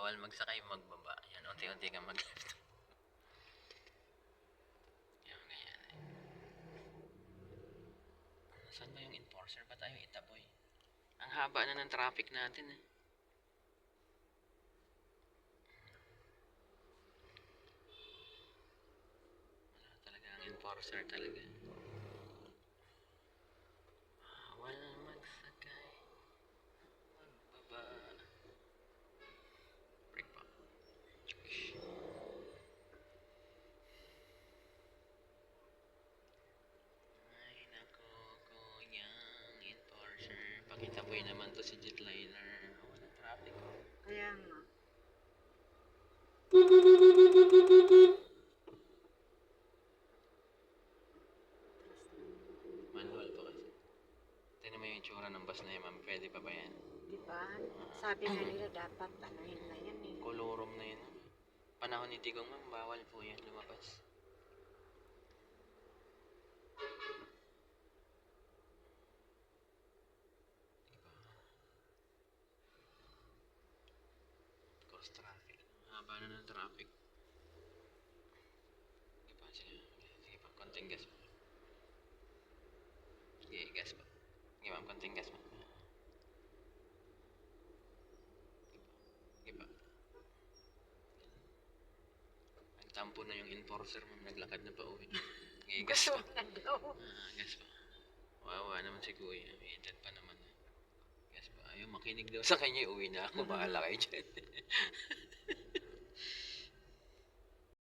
Bawal magsakay, magbaba. Yan, unti-unti kang mag-left. Yan, ganyan eh. Saan ba yung enforcer? Ba tayo itaboy? Ang haba na ng traffic natin eh. Wala talaga ang enforcer talaga. Bawal magsakay, magbaba. Break pa. Ay nako, kuyang enforcer. Pakitaboy naman to si Jetliner. Walang traffic. Kaya nga. Manual pa kasi. Tignan mo yung itsura ng bus na yan, ma'am. Pwede pa ba yan? Di ba? Sabi nga nila dapat anuhin na yan eh. Kolorom na yun. Panahon ni Tigong, ma'am, bawal po yan lumabas. Cross traffic. Haba na ng traffic. Sige pa, sige pa. Konting gas pa. Sige, gas pa. Sige, ma'am, konting gas pa. Sige pa. Nagtampo na yung enforcer, ma'am. Naglakad na pa uwi. Sige, gas pa. Gas pa. Wawa naman si Kuya. May edad pa naman. Gas pa. Ayaw makinig daw sa kanya. Uwi na ako. Bahala kayo dyan.